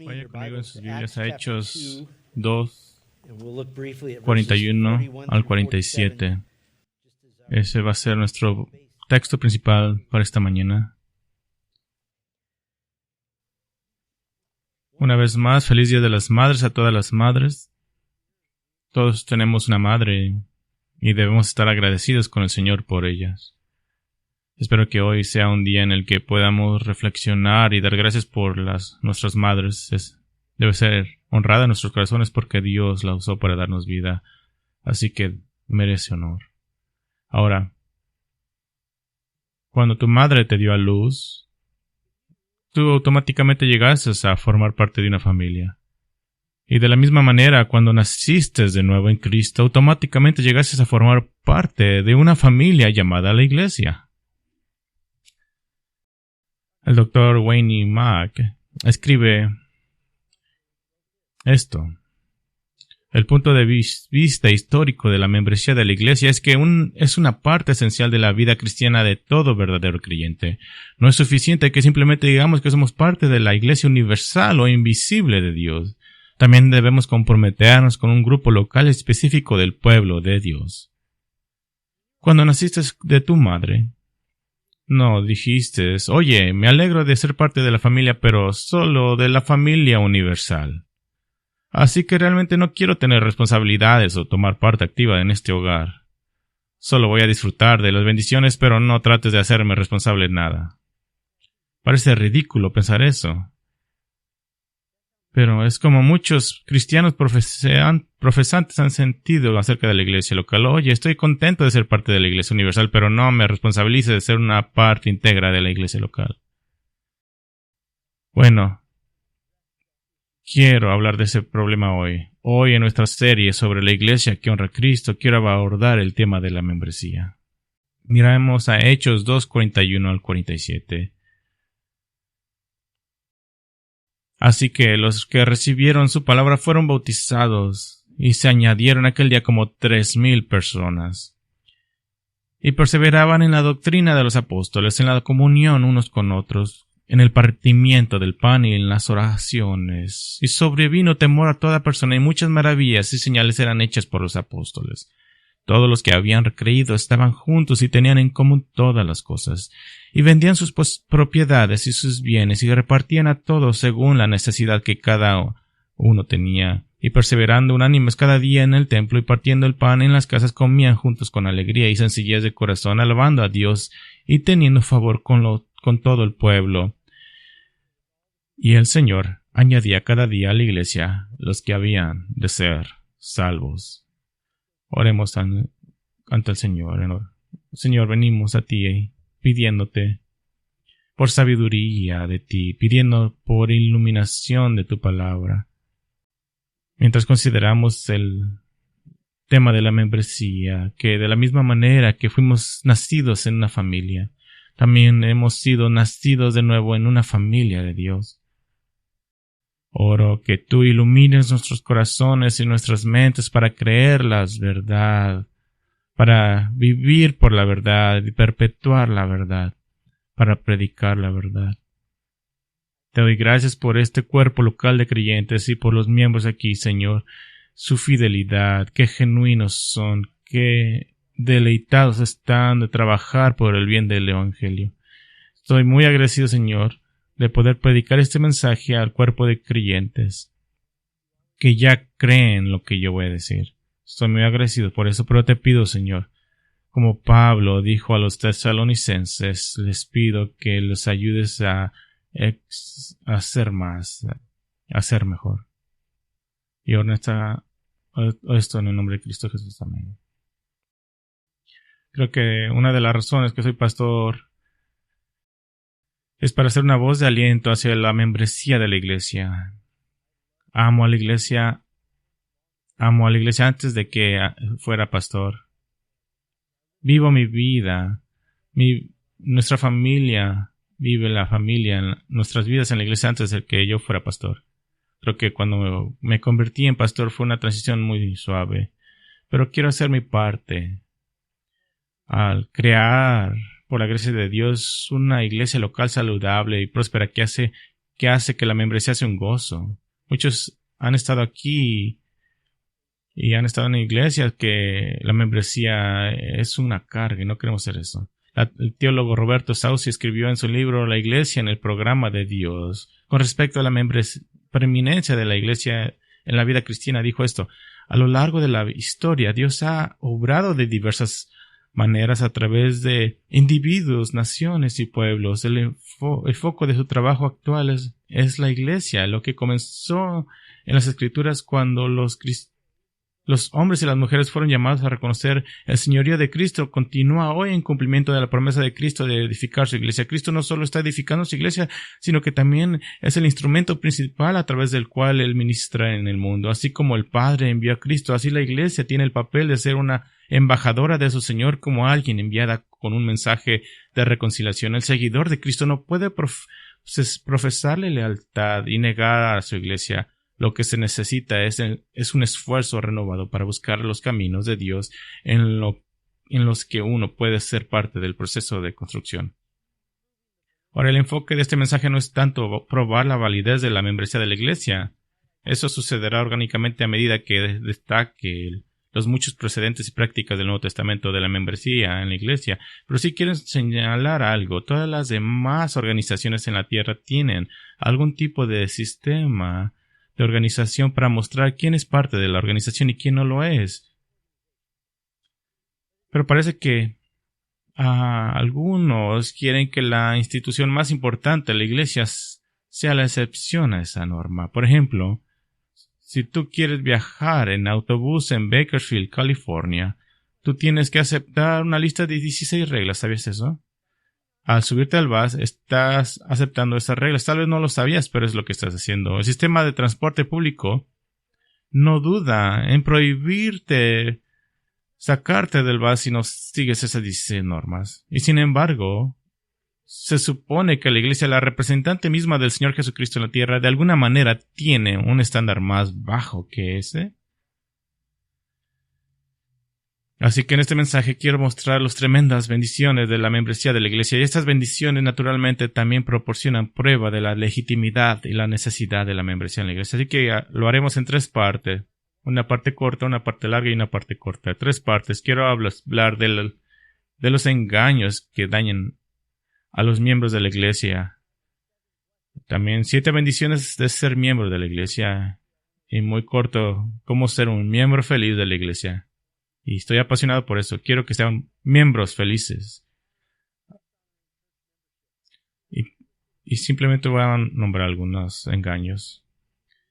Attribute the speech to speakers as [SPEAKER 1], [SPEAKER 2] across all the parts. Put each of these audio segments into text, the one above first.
[SPEAKER 1] Vaya conmigo en sus Biblias a Hechos 2, 41 al 47. Ese va a ser nuestro texto principal para esta mañana. Una vez más, feliz Día de las Madres a todas las madres. Todos tenemos una madre y debemos estar agradecidos con el Señor por ellas. Espero que hoy sea un día en el que podamos reflexionar y dar gracias por nuestras madres. Debe ser honrada en nuestros corazones porque Dios la usó para darnos vida. Así que merece honor. Ahora, cuando tu madre te dio a luz, tú automáticamente llegaste a formar parte de una familia. Y de la misma manera, cuando naciste de nuevo en Cristo, automáticamente llegaste a formar parte de una familia llamada la Iglesia. El Dr. Wayne Mack escribe esto. El punto de vista histórico de la membresía de la Iglesia es que es una parte esencial de la vida cristiana de todo verdadero creyente. No es suficiente que simplemente digamos que somos parte de la Iglesia universal o invisible de Dios. También debemos comprometernos con un grupo local específico del pueblo de Dios. Cuando naciste de tu madre, no dijiste, oye, me alegro de ser parte de la familia, pero solo de la familia universal. Así que realmente no quiero tener responsabilidades o tomar parte activa en este hogar. Solo voy a disfrutar de las bendiciones, pero no trates de hacerme responsable de nada. Parece ridículo pensar eso. Pero es como muchos cristianos profesantes han sentido acerca de la iglesia local. Oye, estoy contento de ser parte de la iglesia universal, pero no me responsabilice de ser una parte íntegra de la iglesia local. Bueno, quiero hablar de ese problema hoy. Hoy en nuestra serie sobre la iglesia que honra a Cristo, quiero abordar el tema de la membresía. Miremos a Hechos 2, 41 al 47. Así que los que recibieron su palabra fueron bautizados, y se añadieron aquel día como 3,000 personas. Y perseveraban en la doctrina de los apóstoles, en la comunión unos con otros, en el partimiento del pan y en las oraciones. Y sobrevino temor a toda persona, y muchas maravillas y señales eran hechas por los apóstoles. Todos los que habían creído estaban juntos y tenían en común todas las cosas, y vendían sus propiedades y sus bienes y repartían a todos según la necesidad que cada uno tenía, y perseverando unánimes cada día en el templo y partiendo el pan en las casas comían juntos con alegría y sencillez de corazón, alabando a Dios y teniendo favor con todo el pueblo. Y el Señor añadía cada día a la iglesia los que habían de ser salvos. Oremos ante el Señor. Señor, venimos a ti pidiéndote por sabiduría de ti, pidiendo por iluminación de tu palabra. Mientras consideramos el tema de la membresía, que de la misma manera que fuimos nacidos en una familia, también hemos sido nacidos de nuevo en una familia de Dios. Oro que tú ilumines nuestros corazones y nuestras mentes para creer la verdad, para vivir por la verdad y perpetuar la verdad, para predicar la verdad. Te doy gracias por este cuerpo local de creyentes y por los miembros aquí, Señor, su fidelidad, qué genuinos son, qué deleitados están de trabajar por el bien del Evangelio. Estoy muy agradecido, Señor, de poder predicar este mensaje al cuerpo de creyentes que ya creen lo que yo voy a decir. Estoy muy agradecido por eso, pero te pido, Señor, como Pablo dijo a los tesalonicenses, les pido que los ayudes a hacer más, a ser mejor. Y oro esto en el nombre de Cristo Jesús. Amén. Creo que una de las razones que soy pastor es para ser una voz de aliento hacia la membresía de la iglesia. Amo a la iglesia antes de que fuera pastor. Vivo mi vida. Nuestra familia vive nuestras vidas en la iglesia antes de que yo fuera pastor. Creo que cuando me convertí en pastor fue una transición muy suave. Pero quiero hacer mi parte al crear, por la gracia de Dios, una iglesia local saludable y próspera que hace que hace que la membresía sea un gozo. Muchos han estado aquí y han estado en iglesias que la membresía es una carga y no queremos hacer eso. El teólogo Roberto Sauci escribió en su libro La Iglesia en el programa de Dios. Con respecto a la preeminencia de la Iglesia en la vida cristiana, dijo esto: a lo largo de la historia, Dios ha obrado de diversas maneras a través de individuos, naciones y pueblos. El foco de su trabajo actual es la Iglesia, lo que comenzó en las Escrituras cuando los hombres y las mujeres fueron llamados a reconocer el señorío de Cristo. Continúa hoy en cumplimiento de la promesa de Cristo de edificar su iglesia. Cristo no solo está edificando su iglesia, sino que también es el instrumento principal a través del cual Él ministra en el mundo. Así como el Padre envió a Cristo, así la iglesia tiene el papel de ser una embajadora de su Señor, como alguien enviada con un mensaje de reconciliación. El seguidor de Cristo no puede profesarle lealtad y negar a su iglesia. Lo que se necesita es un esfuerzo renovado para buscar los caminos de Dios en los que uno puede ser parte del proceso de construcción. Ahora, el enfoque de este mensaje no es tanto probar la validez de la membresía de la iglesia. Eso sucederá orgánicamente a medida que destaque los muchos precedentes y prácticas del Nuevo Testamento de la membresía en la iglesia. Pero sí quiero señalar algo. Todas las demás organizaciones en la tierra tienen algún tipo de sistema de organización para mostrar quién es parte de la organización y quién no lo es. Pero parece que algunos quieren que la institución más importante, la iglesia, sea la excepción a esa norma. Por ejemplo, si tú quieres viajar en autobús en Bakersfield, California, tú tienes que aceptar una lista de 16 reglas. ¿Sabías eso? Al subirte al bus, estás aceptando esas reglas. Tal vez no lo sabías, pero es lo que estás haciendo. El sistema de transporte público no duda en prohibirte sacarte del bus si no sigues esas 16 normas. Y sin embargo, se supone que la iglesia, la representante misma del Señor Jesucristo en la tierra, de alguna manera tiene un estándar más bajo que ese. Así que en este mensaje quiero mostrar las tremendas bendiciones de la membresía de la iglesia, y estas bendiciones naturalmente también proporcionan prueba de la legitimidad y la necesidad de la membresía en la iglesia. Así que lo haremos en 3 partes, una parte corta, una parte larga y una parte corta. 3 partes. Quiero hablar de los engaños que dañan a los miembros de la iglesia. También 7 bendiciones de ser miembro de la iglesia, y muy corto, cómo ser un miembro feliz de la iglesia. Y estoy apasionado por eso. Quiero que sean miembros felices. Y simplemente voy a nombrar algunos engaños.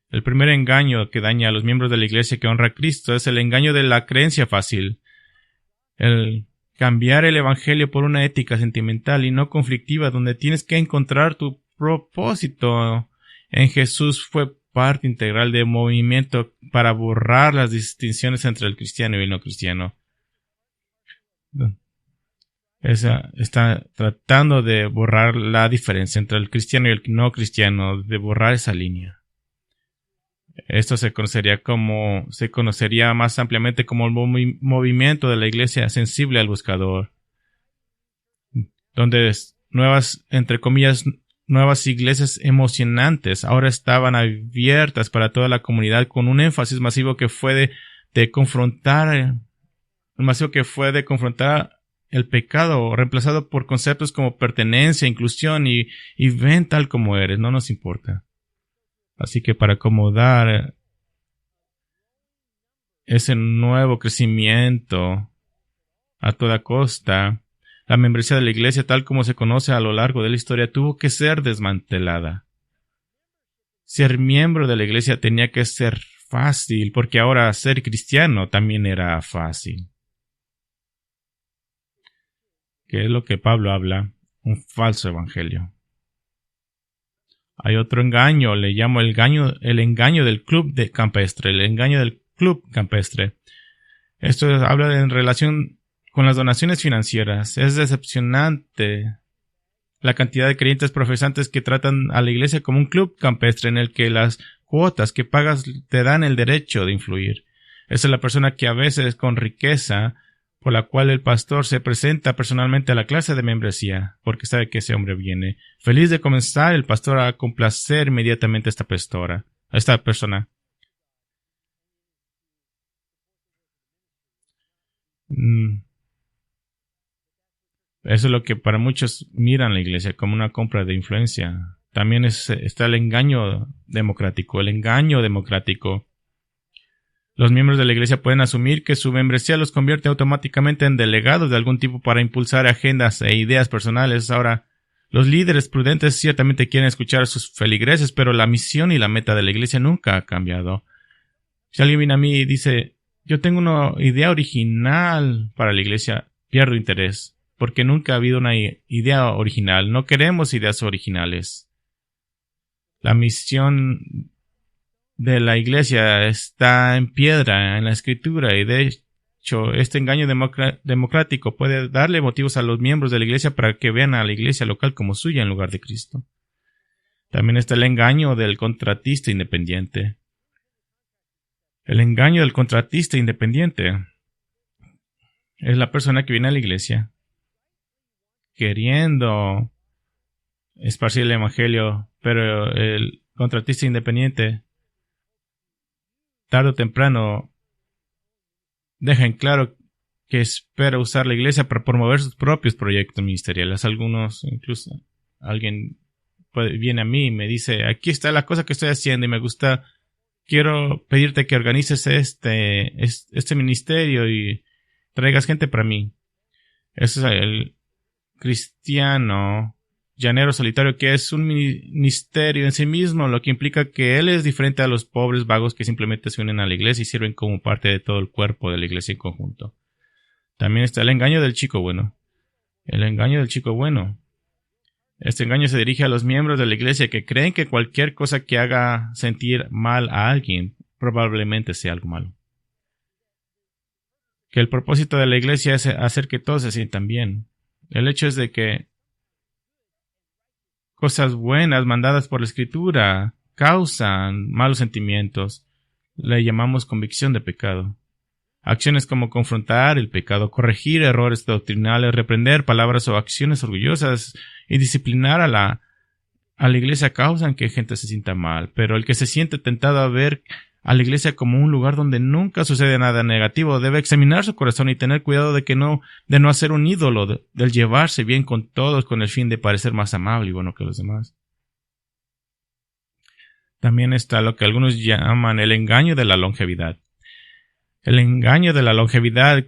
[SPEAKER 1] El primer engaño que daña a los miembros de la iglesia que honra a Cristo es el engaño de la creencia fácil. El cambiar el evangelio por una ética sentimental y no conflictiva, donde tienes que encontrar tu propósito en Jesús, fue parte integral del movimiento para borrar las distinciones entre el cristiano y el no cristiano. Está tratando de borrar la diferencia entre el cristiano y el no cristiano, de borrar esa línea. Esto se conocería más ampliamente como el movimiento de la iglesia sensible al buscador, donde entre comillas, nuevas iglesias emocionantes ahora estaban abiertas para toda la comunidad, con un énfasis masivo que fue de confrontar el pecado, reemplazado por conceptos como pertenencia, inclusión y ven tal como eres, no nos importa. Así que para acomodar ese nuevo crecimiento a toda costa, la membresía de la iglesia, tal como se conoce a lo largo de la historia, tuvo que ser desmantelada. Ser miembro de la iglesia tenía que ser fácil, porque ahora ser cristiano también era fácil. ¿Qué es lo que Pablo habla? Un falso evangelio. Hay otro engaño, le llamo el engaño del club campestre, el engaño del club campestre. Esto habla en relación con las donaciones financieras. Es decepcionante la cantidad de creyentes profesantes que tratan a la iglesia como un club campestre en el que las cuotas que pagas te dan el derecho de influir. Esa es la persona que a veces con riqueza por la cual el pastor se presenta personalmente a la clase de membresía, porque sabe que ese hombre viene. Feliz de comenzar el pastor a complacer inmediatamente a esta persona. Eso es lo que para muchos miran la iglesia como una compra de influencia. También está el engaño democrático. Los miembros de la iglesia pueden asumir que su membresía los convierte automáticamente en delegados de algún tipo para impulsar agendas e ideas personales. Ahora, los líderes prudentes ciertamente quieren escuchar a sus feligreses, pero la misión y la meta de la iglesia nunca ha cambiado. Si alguien viene a mí y dice, yo tengo una idea original para la iglesia, pierdo interés, porque nunca ha habido una idea original. No queremos ideas originales. La misión de la iglesia está en piedra en la escritura y de hecho este engaño democrático puede darle motivos a los miembros de la iglesia para que vean a la iglesia local como suya en lugar de Cristo. También está el engaño del contratista independiente. El engaño del contratista independiente es la persona que viene a la iglesia queriendo esparcir el evangelio, pero el contratista independiente tarde o temprano deja en claro que espera usar la iglesia para promover sus propios proyectos ministeriales. Algunos, incluso alguien viene a mí y me dice, aquí está la cosa que estoy haciendo y me gusta, quiero pedirte que organices este ministerio y traigas gente para mí. Ese es el cristiano llanero solitario, que es un ministerio en sí mismo, lo que implica que él es diferente a los pobres vagos que simplemente se unen a la iglesia y sirven como parte de todo el cuerpo de la iglesia en conjunto. También está el engaño del chico bueno. El engaño del chico bueno. Este engaño se dirige a los miembros de la iglesia que creen que cualquier cosa que haga sentir mal a alguien probablemente sea algo malo. Que el propósito de la iglesia es hacer que todos se sientan bien. El hecho es de que cosas buenas mandadas por la escritura causan malos sentimientos. Le llamamos convicción de pecado. Acciones como confrontar el pecado, corregir errores doctrinales, reprender palabras o acciones orgullosas y disciplinar a la iglesia causan que gente se sienta mal. Pero el que se siente tentado a ver a la iglesia como un lugar donde nunca sucede nada negativo debe examinar su corazón y tener cuidado de no hacer un ídolo, del llevarse bien con todos con el fin de parecer más amable y bueno que los demás. También está lo que algunos llaman el engaño de la longevidad. El engaño de la longevidad,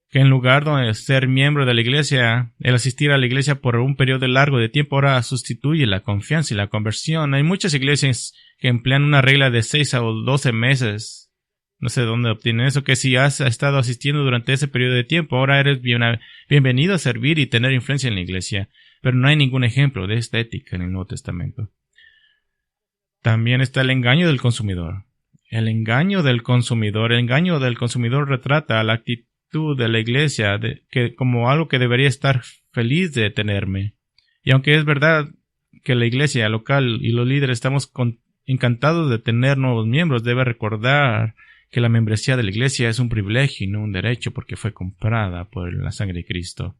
[SPEAKER 1] que en lugar de ser miembro de la iglesia, el asistir a la iglesia por un periodo largo de tiempo ahora sustituye la confianza y la conversión. Hay muchas iglesias que emplean una regla de 6 o 12 meses. No sé de dónde obtienen eso, que si has estado asistiendo durante ese periodo de tiempo, ahora eres bienvenido a servir y tener influencia en la iglesia. Pero no hay ningún ejemplo de esta ética en el Nuevo Testamento. También está el engaño del consumidor. El engaño del consumidor retrata la actitud de la iglesia como algo que debería estar feliz de tenerme. Y aunque es verdad que la iglesia local y los líderes estamos encantados de tener nuevos miembros, debe recordar que la membresía de la iglesia es un privilegio y no un derecho porque fue comprada por la sangre de Cristo.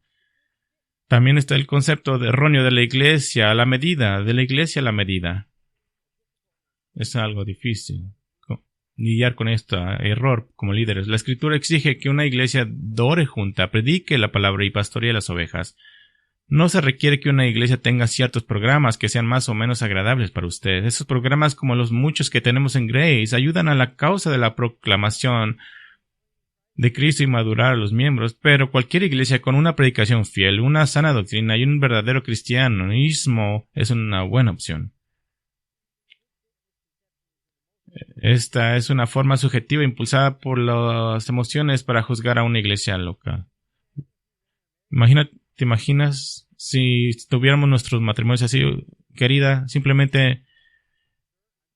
[SPEAKER 1] También está el concepto erróneo de la iglesia a la medida, Es algo difícil lidiar con este error como líderes. La escritura exige que una iglesia ore junta, predique la palabra y pastoree las ovejas. No se requiere que una iglesia tenga ciertos programas que sean más o menos agradables para ustedes. Esos programas, como los muchos que tenemos en Grace, ayudan a la causa de la proclamación de Cristo y madurar a los miembros, pero cualquier iglesia con una predicación fiel, una sana doctrina y un verdadero cristianismo es una buena opción. Esta es una forma subjetiva impulsada por las emociones para juzgar a una iglesia local. ¿Te imaginas si tuviéramos nuestros matrimonios así, querida? Simplemente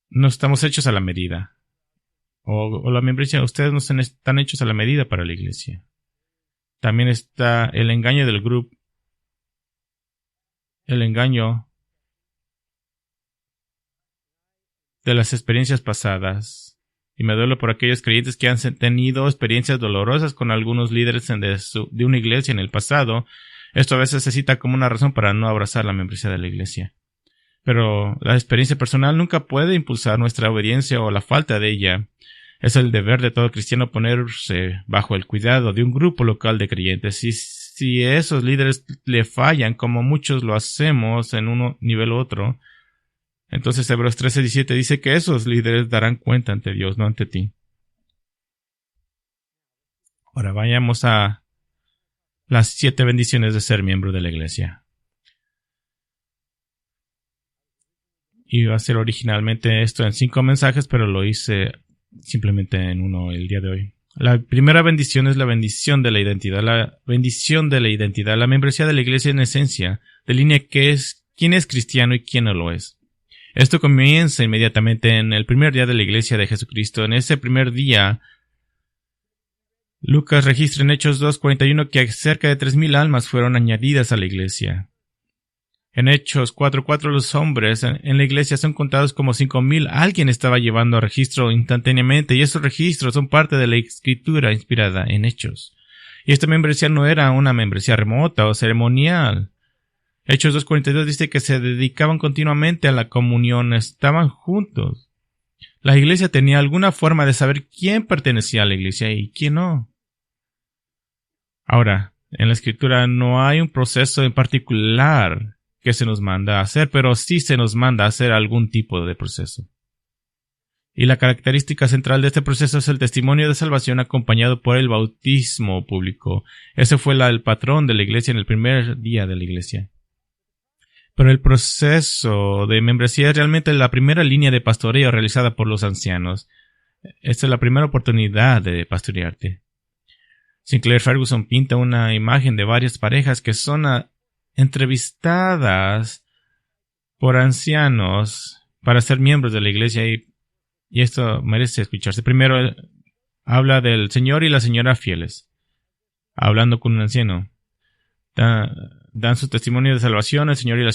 [SPEAKER 1] no estamos hechos a la medida. O la membresía, ustedes no están hechos a la medida para la iglesia. También está el engaño del grupo. El engaño de las experiencias pasadas. Y me duele por aquellos creyentes que han tenido experiencias dolorosas con algunos líderes de una iglesia en el pasado. Esto a veces se cita como una razón para no abrazar la membresía de la iglesia. Pero la experiencia personal nunca puede impulsar nuestra obediencia o la falta de ella. Es el deber de todo cristiano ponerse bajo el cuidado de un grupo local de creyentes. Y si esos líderes le fallan, como muchos lo hacemos en un nivel u otro, entonces Hebreos 13:17 dice que esos líderes darán cuenta ante Dios, no ante ti. Ahora vayamos a las 7 bendiciones de ser miembro de la iglesia. Iba a ser originalmente esto en 5 mensajes, pero lo hice simplemente en uno el día de hoy. La primera bendición es la bendición de la identidad. La bendición de la identidad. La membresía de la iglesia en esencia delinea quién es cristiano y quién no lo es. Esto comienza inmediatamente en el primer día de la iglesia de Jesucristo. En ese primer día, Lucas registra en Hechos 2:41 que cerca de 3,000 almas fueron añadidas a la iglesia. En Hechos 4:4 los hombres en la iglesia son contados como 5,000. Alguien estaba llevando registro instantáneamente y esos registros son parte de la escritura inspirada en Hechos. Y esta membresía no era una membresía remota o ceremonial. Hechos 2:42 dice que se dedicaban continuamente a la comunión, estaban juntos. La iglesia tenía alguna forma de saber quién pertenecía a la iglesia y quién no. Ahora, en la escritura no hay un proceso en particular que se nos manda a hacer, pero sí se nos manda a hacer algún tipo de proceso. Y la característica central de este proceso es el testimonio de salvación acompañado por el bautismo público. Ese fue el patrón de la iglesia en el primer día de la iglesia. Pero el proceso de membresía es realmente la primera línea de pastoreo realizada por los ancianos. Esta es la primera oportunidad de pastorearte. Sinclair Ferguson pinta una imagen de varias parejas que son entrevistadas por ancianos para ser miembros de la iglesia y esto merece escucharse. Primero habla del señor y la señora fieles, hablando con un anciano. Dan su testimonio de salvación. El señor y la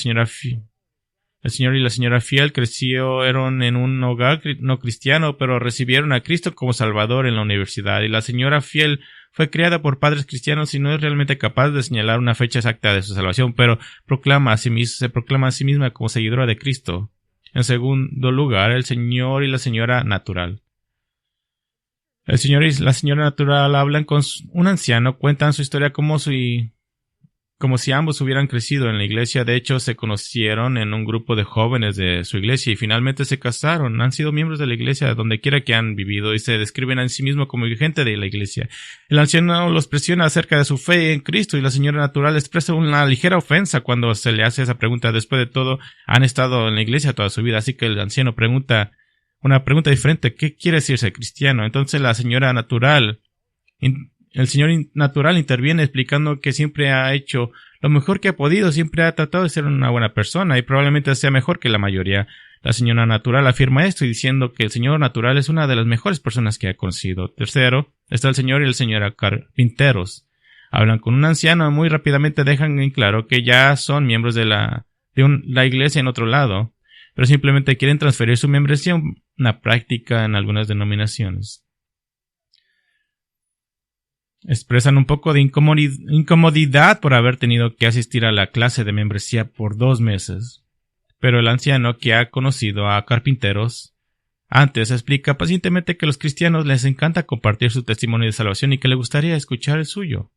[SPEAKER 1] señora fiel crecieron en un hogar no cristiano, pero recibieron a Cristo como Salvador en la universidad. Y la señora fiel fue criada por padres cristianos y no es realmente capaz de señalar una fecha exacta de su salvación, pero se proclama a sí misma como seguidora de Cristo. En segundo lugar, el señor y la señora natural. El señor y la señora natural hablan con un anciano, cuentan su historia como si ambos hubieran crecido en la iglesia. De hecho, se conocieron en un grupo de jóvenes de su iglesia y finalmente se casaron. Han sido miembros de la iglesia donde quiera que han vivido y se describen a sí mismos como gente de la iglesia. El anciano los presiona acerca de su fe en Cristo y la señora natural expresa una ligera ofensa cuando se le hace esa pregunta. Después de todo, han estado en la iglesia toda su vida, así que el anciano pregunta una pregunta diferente. ¿Qué quiere decir ser cristiano? Entonces el señor natural interviene explicando que siempre ha hecho lo mejor que ha podido, siempre ha tratado de ser una buena persona y probablemente sea mejor que la mayoría. La señora natural afirma esto diciendo que el señor natural es una de las mejores personas que ha conocido. Tercero, está el señor y la señora carpinteros. Hablan con un anciano y muy rápidamente dejan en claro que ya son miembros de la iglesia en otro lado, pero simplemente quieren transferir su membresía a una práctica en algunas denominaciones. Expresan un poco de incomodidad por haber tenido que asistir a la clase de membresía por 2 meses. Pero el anciano, que ha conocido a carpinteros antes, explica pacientemente que a los cristianos les encanta compartir su testimonio de salvación y que le gustaría escuchar el suyo.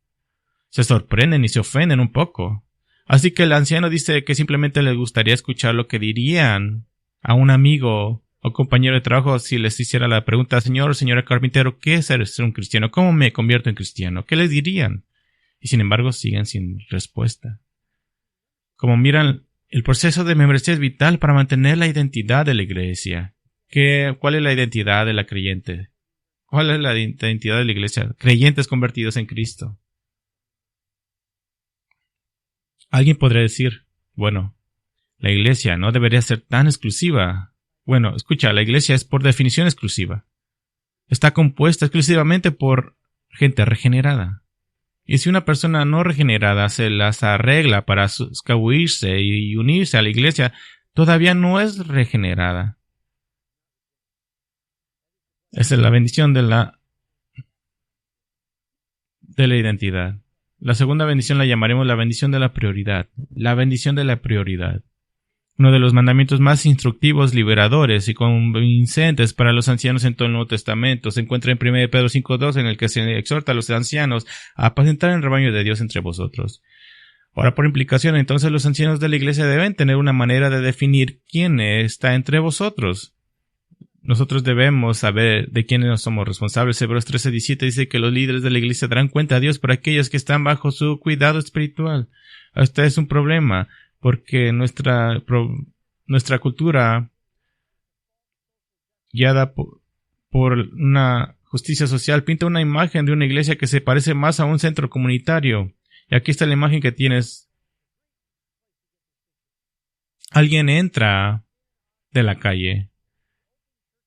[SPEAKER 1] Se sorprenden y se ofenden un poco. Así que el anciano dice que simplemente les gustaría escuchar lo que dirían a un amigo o compañero de trabajo si les hiciera la pregunta: señor o señora carpintero, ¿qué es ser un cristiano? ¿Cómo me convierto en cristiano? ¿Qué les dirían? Y sin embargo siguen sin respuesta. Como miran, el proceso de membresía es vital para mantener la identidad de la iglesia. ¿Cuál es la identidad de la creyente? ¿Cuál es la identidad de la iglesia? Creyentes convertidos en Cristo. Alguien podría decir, bueno, la iglesia no debería ser tan exclusiva. Bueno, escucha, la iglesia es por definición exclusiva. Está compuesta exclusivamente por gente regenerada. Y si una persona no regenerada se las arregla para escabullirse y unirse a la iglesia, todavía no es regenerada. Esa es la bendición de la identidad. La segunda bendición la llamaremos la bendición de la prioridad. La bendición de la prioridad. Uno de los mandamientos más instructivos, liberadores y convincentes para los ancianos en todo el Nuevo Testamento se encuentra en 1 Pedro 5:2, en el que se exhorta a los ancianos a apacentar el rebaño de Dios entre vosotros. Ahora, por implicación, entonces los ancianos de la iglesia deben tener una manera de definir quién está entre vosotros. Nosotros debemos saber de quiénes nos somos responsables. Hebreos 13:17 dice que los líderes de la iglesia darán cuenta a Dios por aquellos que están bajo su cuidado espiritual. Este es un problema, porque nuestra cultura, guiada por una justicia social, pinta una imagen de una iglesia que se parece más a un centro comunitario. Y aquí está la imagen que tienes. Alguien entra de la calle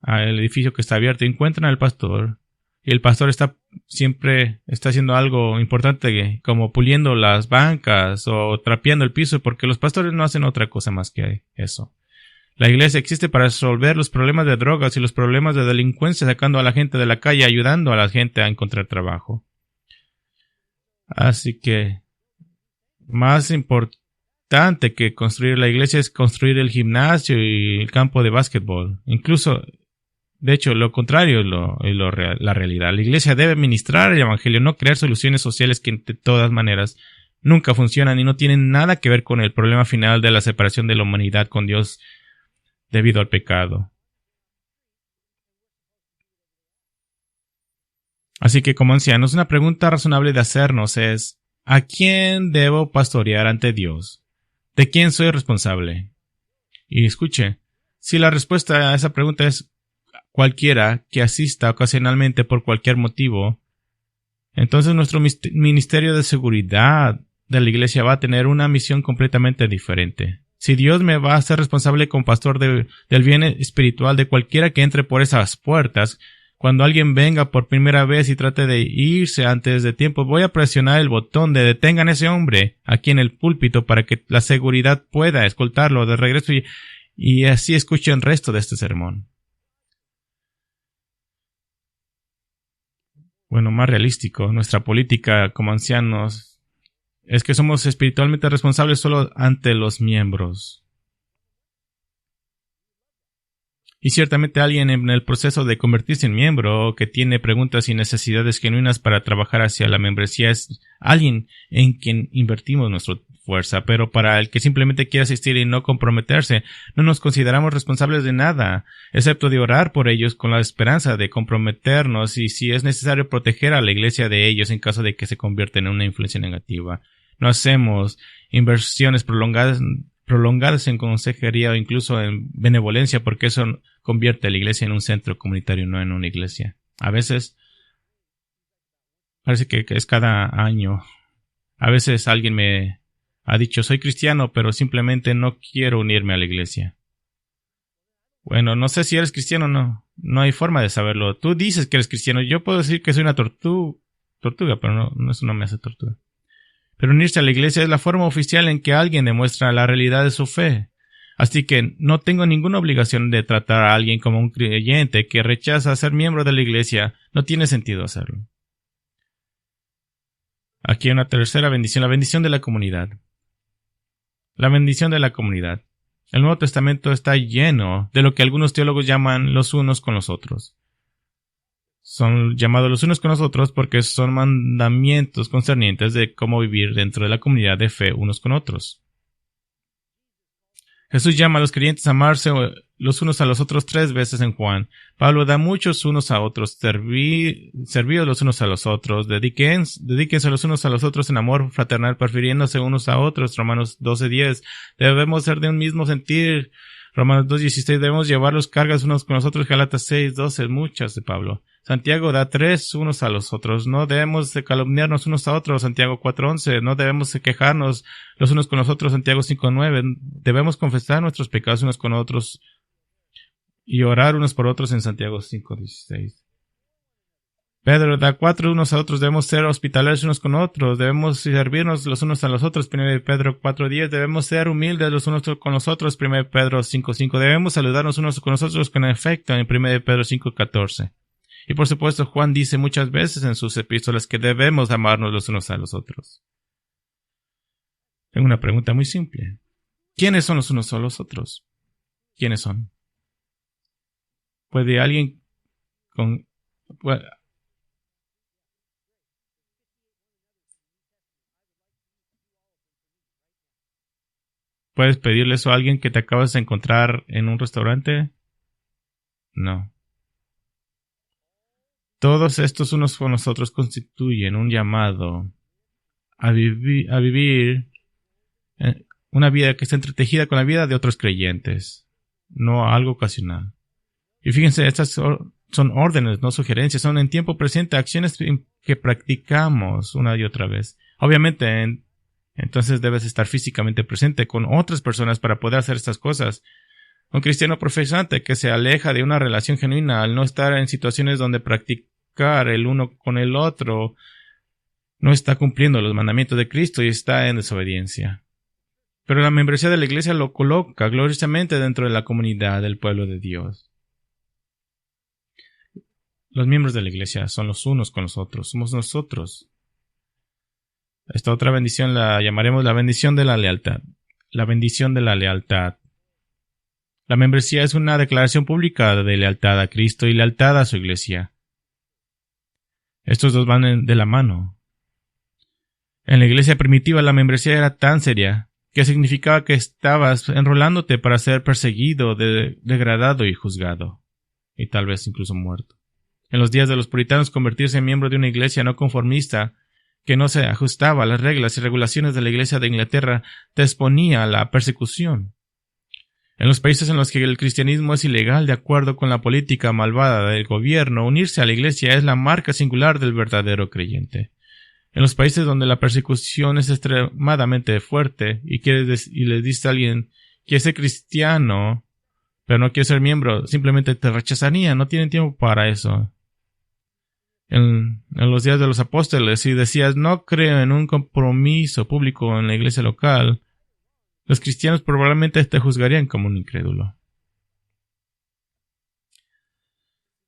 [SPEAKER 1] al edificio que está abierto, encuentran al pastor, y el pastor siempre está haciendo algo importante, como puliendo las bancas o trapeando el piso, porque los pastores no hacen otra cosa más que eso. La iglesia existe para resolver los problemas de drogas y los problemas de delincuencia, sacando a la gente de la calle, ayudando a la gente a encontrar trabajo. Así que más importante que construir la iglesia es construir el gimnasio y el campo de básquetbol. Incluso, de hecho, lo contrario es la realidad. La iglesia debe ministrar el evangelio, no crear soluciones sociales que de todas maneras nunca funcionan y no tienen nada que ver con el problema final de la separación de la humanidad con Dios debido al pecado. Así que, como ancianos, una pregunta razonable de hacernos es: ¿a quién debo pastorear ante Dios? ¿De quién soy responsable? Y escuche, si la respuesta a esa pregunta es cualquiera que asista ocasionalmente por cualquier motivo, entonces nuestro ministerio de seguridad de la iglesia va a tener una misión completamente diferente. Si Dios me va a hacer responsable como pastor del bien espiritual de cualquiera que entre por esas puertas, cuando alguien venga por primera vez y trate de irse antes de tiempo, voy a presionar el botón de detengan a ese hombre aquí en el púlpito para que la seguridad pueda escoltarlo de regreso y así escuche el resto de este sermón. Bueno, más realístico, nuestra política como ancianos es que somos espiritualmente responsables solo ante los miembros. Y ciertamente alguien en el proceso de convertirse en miembro o que tiene preguntas y necesidades genuinas para trabajar hacia la membresía es alguien en quien invertimos nuestra fuerza, pero para el que simplemente quiere asistir y no comprometerse, no nos consideramos responsables de nada, excepto de orar por ellos con la esperanza de comprometernos y si es necesario proteger a la iglesia de ellos en caso de que se convierta en una influencia negativa. No hacemos inversiones prolongadas en consejería o incluso en benevolencia, porque eso convierte a la iglesia en un centro comunitario, no en una iglesia. A veces parece que es cada año. A veces alguien me ha dicho, soy cristiano, pero simplemente no quiero unirme a la iglesia. Bueno, no sé si eres cristiano o no. No hay forma de saberlo. Tú dices que eres cristiano. Yo puedo decir que soy una tortuga, pero no, eso no me hace tortuga. Pero unirse a la iglesia es la forma oficial en que alguien demuestra la realidad de su fe. Así que no tengo ninguna obligación de tratar a alguien como un creyente que rechaza ser miembro de la iglesia. No tiene sentido hacerlo. Aquí hay una tercera bendición, la bendición de la comunidad. La bendición de la comunidad. El Nuevo Testamento está lleno de lo que algunos teólogos llaman los unos con los otros. Son llamados los unos con los otros porque son mandamientos concernientes de cómo vivir dentro de la comunidad de fe unos con otros. Jesús llama a los creyentes a amarse los unos a los otros 3 veces en Juan. Pablo da muchos unos a otros, servíos los unos a los otros, dedíquense los unos a los otros en amor fraternal, prefiriéndose unos a otros. Romanos 12:10. Debemos ser de un mismo sentir. Romanos 2:16. Debemos llevar los cargas unos con los otros. Gálatas 6:12. Muchas de Pablo. Santiago da 3 unos a los otros. No debemos calumniarnos unos a otros. Santiago 4:11. No debemos quejarnos los unos con los otros. Santiago 5:9. Debemos confesar nuestros pecados unos con otros y orar unos por otros en Santiago 5:16. Pedro da 4 unos a otros. Debemos ser hospitalarios unos con otros. Debemos servirnos los unos a los otros. 1 Pedro 4:10. Debemos ser humildes los unos con los otros. 1 Pedro 5:5. Debemos saludarnos unos con los otros con afecto en 1 Pedro 5:14. Y por supuesto, Juan dice muchas veces en sus epístolas que debemos amarnos los unos a los otros. Tengo una pregunta muy simple. ¿Quiénes son los unos a los otros? ¿Quiénes son? ¿Puede alguien ¿Puedes pedirle eso a alguien que te acabas de encontrar en un restaurante? No. Todos estos unos con los otros constituyen un llamado a vivir una vida que está entretejida con la vida de otros creyentes, no algo ocasional. Y fíjense, estas son órdenes, no sugerencias, son en tiempo presente acciones que practicamos una y otra vez. Obviamente, entonces debes estar físicamente presente con otras personas para poder hacer estas cosas. Un cristiano profesante que se aleja de una relación genuina al no estar en situaciones donde practicar el uno con el otro no está cumpliendo los mandamientos de Cristo y está en desobediencia. Pero la membresía de la iglesia lo coloca gloriosamente dentro de la comunidad del pueblo de Dios. Los miembros de la iglesia son los unos con los otros, somos nosotros. Esta otra bendición la llamaremos la bendición de la lealtad. La bendición de la lealtad. La membresía es una declaración pública de lealtad a Cristo y lealtad a su iglesia. Estos dos van de la mano. En la iglesia primitiva la membresía era tan seria que significaba que estabas enrolándote para ser perseguido, degradado y juzgado, y tal vez incluso muerto. En los días de los puritanos, convertirse en miembro de una iglesia no conformista que no se ajustaba a las reglas y regulaciones de la Iglesia de Inglaterra te exponía a la persecución. En los países en los que el cristianismo es ilegal de acuerdo con la política malvada del gobierno, unirse a la Iglesia es la marca singular del verdadero creyente. En los países donde la persecución es extremadamente fuerte y le dices a alguien que es cristiano, pero no quiere ser miembro, simplemente te rechazarían, no tienen tiempo para eso. En los días de los apóstoles, si decías no creo en un compromiso público en la iglesia local, los cristianos probablemente te juzgarían como un incrédulo.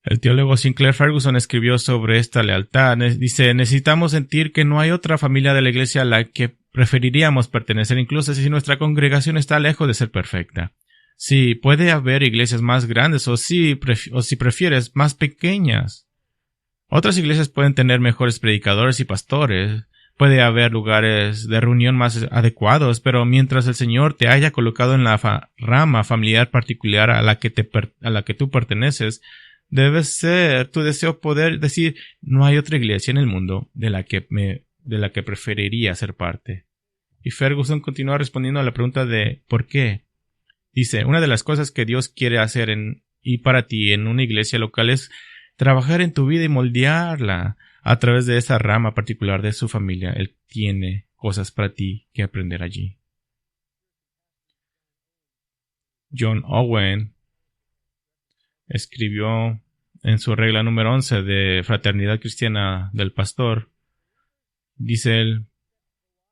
[SPEAKER 1] El teólogo Sinclair Ferguson escribió sobre esta lealtad. Dice, necesitamos sentir que no hay otra familia de la iglesia a la que preferiríamos pertenecer, incluso si nuestra congregación está lejos de ser perfecta. Sí, puede haber iglesias más grandes o si prefieres, más pequeñas. Otras iglesias pueden tener mejores predicadores y pastores. Puede haber lugares de reunión más adecuados, pero mientras el Señor te haya colocado en la rama familiar particular a la que tú perteneces, debe ser tu deseo poder decir, no hay otra iglesia en el mundo de la que preferiría ser parte. Y Ferguson continúa respondiendo a la pregunta de ¿por qué? Dice, una de las cosas que Dios quiere hacer y para ti en una iglesia local es trabajar en tu vida y moldearla a través de esa rama particular de su familia. Él tiene cosas para ti que aprender allí. John Owen escribió en su regla número 11 de Fraternidad Cristiana del Pastor, dice él,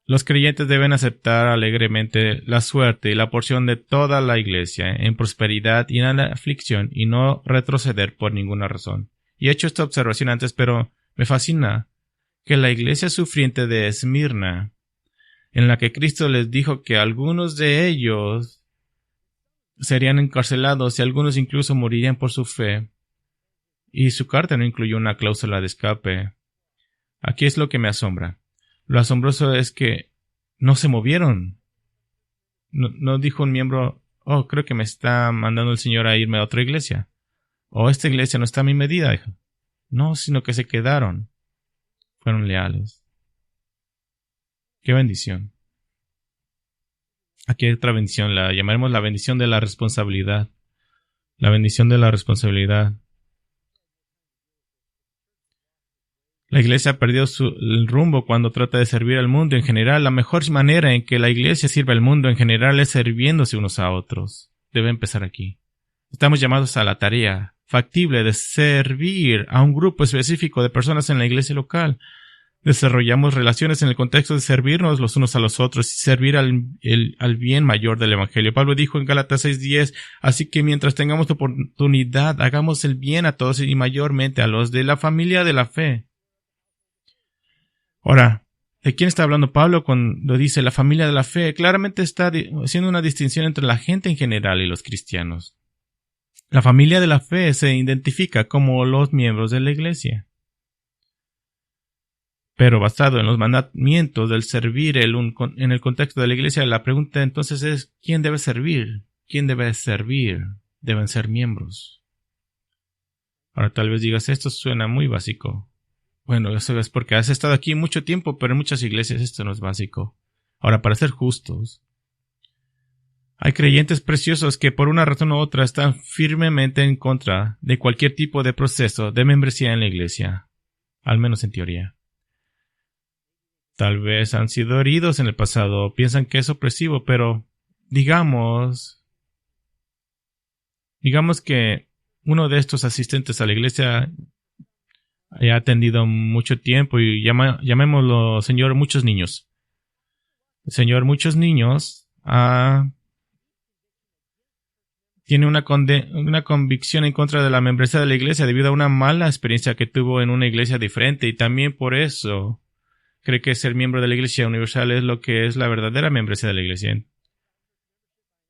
[SPEAKER 1] los creyentes deben aceptar alegremente la suerte y la porción de toda la iglesia en prosperidad y en la aflicción y no retroceder por ninguna razón. Y he hecho esta observación antes, pero me fascina que la iglesia sufriente de Esmirna, en la que Cristo les dijo que algunos de ellos serían encarcelados y algunos incluso morirían por su fe, y su carta no incluyó una cláusula de escape. Aquí es lo que me asombra. Lo asombroso es que no se movieron. No dijo un miembro, oh, creo que me está mandando el Señor a irme a otra iglesia. O esta iglesia no está a mi medida. Dijo. No, sino que se quedaron. Fueron leales. ¡Qué bendición! Aquí hay otra bendición, la llamaremos la bendición de la responsabilidad. La bendición de la responsabilidad. La iglesia perdió el rumbo cuando trata de servir al mundo en general. La mejor manera en que la iglesia sirve al mundo en general es sirviéndose unos a otros. Debe empezar aquí. Estamos llamados a la tarea factible de servir a un grupo específico de personas en la iglesia local. desarrollamos relaciones en el contexto de servirnos los unos a los otros y servir al bien mayor del Evangelio. Pablo dijo en Gálatas 6:10, así que mientras tengamos oportunidad, hagamos el bien a todos y mayormente a los de la familia de la fe. Ahora, ¿de quién está hablando Pablo cuando dice la familia de la fe? Claramente está haciendo una distinción entre la gente en general y los cristianos. La familia de la fe se identifica como los miembros de la iglesia. Pero basado en los mandamientos del servir en el contexto de la iglesia, la pregunta entonces es ¿quién debe servir? ¿Quién debe servir? Deben ser miembros. Ahora tal vez digas, esto suena muy básico. Bueno, eso es porque has estado aquí mucho tiempo, pero en muchas iglesias esto no es básico. Ahora, para ser justos, hay creyentes preciosos que por una razón u otra están firmemente en contra de cualquier tipo de proceso de membresía en la iglesia, al menos en teoría. Tal vez han sido heridos en el pasado o piensan que es opresivo, pero digamos que uno de estos asistentes a la iglesia ha atendido mucho tiempo y llamémoslo señor muchos niños. El señor muchos niños tiene una convicción en contra de la membresía de la iglesia debido a una mala experiencia que tuvo en una iglesia diferente y también por eso cree que ser miembro de la Iglesia Universal es lo que es la verdadera membresía de la Iglesia.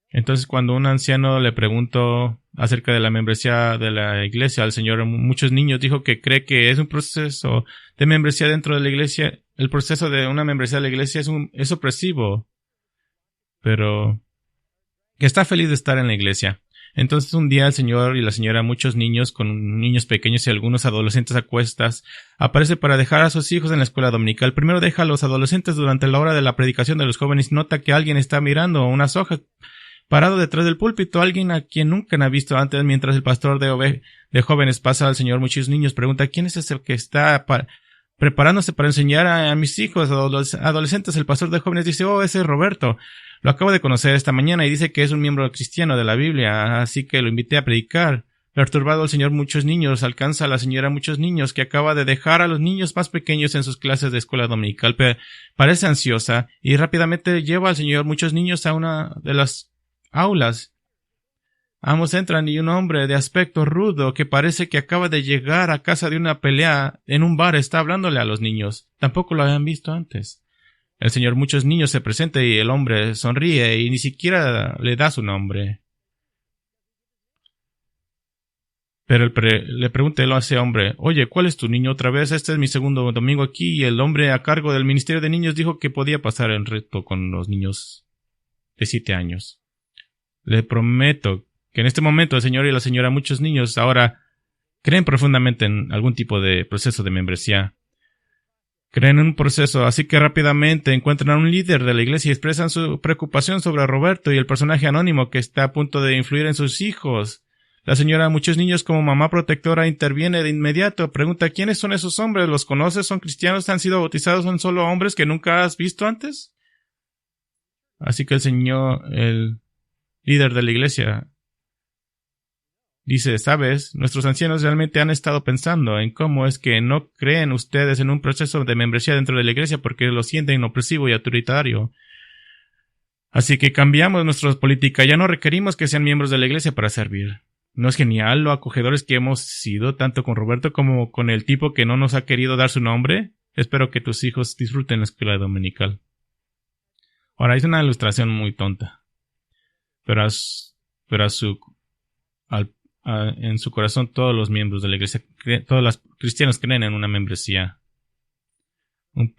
[SPEAKER 1] Entonces, cuando un anciano le preguntó acerca de la membresía de la Iglesia al Señor, muchos niños dijo que cree que es un proceso de membresía dentro de la Iglesia. El proceso de una membresía de la Iglesia es opresivo, pero que está feliz de estar en la Iglesia. Entonces un día el señor y la señora, muchos niños, con niños pequeños y algunos adolescentes a cuestas, aparece para dejar a sus hijos en la escuela dominical. Primero deja a los adolescentes durante la hora de la predicación de los jóvenes y nota que alguien está mirando unas hojas parado detrás del púlpito, alguien a quien nunca han visto antes. Mientras el pastor de jóvenes pasa al señor, muchos niños pregunta ¿quién es ese que está preparándose para enseñar a mis hijos adolescentes? El pastor de jóvenes dice, ese es Roberto. Lo acabo de conocer esta mañana y dice que es un miembro cristiano de la Biblia, así que lo invité a predicar. Perturbado el señor muchos niños, alcanza a la señora muchos niños que acaba de dejar a los niños más pequeños en sus clases de escuela dominical. Parece ansiosa y rápidamente lleva al señor muchos niños a una de las aulas. Ambos entran y un hombre de aspecto rudo que parece que acaba de llegar a casa de una pelea en un bar está hablándole a los niños. Tampoco lo habían visto antes. El señor muchos niños se presenta y el hombre sonríe y ni siquiera le da su nombre. Pero le pregunta a ese hombre, oye, ¿cuál es tu niño otra vez? Este es mi segundo domingo aquí y el hombre a cargo del ministerio de niños dijo que podía pasar el reto con los niños de 7 años. Le prometo que en este momento el señor y la señora muchos niños ahora creen profundamente en algún tipo de proceso de membresía. Creen en un proceso, así que rápidamente encuentran a un líder de la iglesia y expresan su preocupación sobre Roberto y el personaje anónimo que está a punto de influir en sus hijos. La señora muchos niños como mamá protectora interviene de inmediato, pregunta ¿quiénes son esos hombres? ¿Los conoces? ¿Son cristianos? ¿Han sido bautizados? ¿Son solo hombres que nunca has visto antes? Así que el líder de la iglesia dice, ¿sabes? Nuestros ancianos realmente han estado pensando en cómo es que no creen ustedes en un proceso de membresía dentro de la iglesia porque lo sienten opresivo y autoritario. Así que cambiamos nuestra política, ya no requerimos que sean miembros de la iglesia para servir. ¿No es genial lo acogedores que hemos sido tanto con Roberto como con el tipo que no nos ha querido dar su nombre? Espero que tus hijos disfruten la escuela dominical. Ahora, es una ilustración muy tonta. Pero en su corazón todos los miembros de la iglesia, todos los cristianos creen en una membresía. Un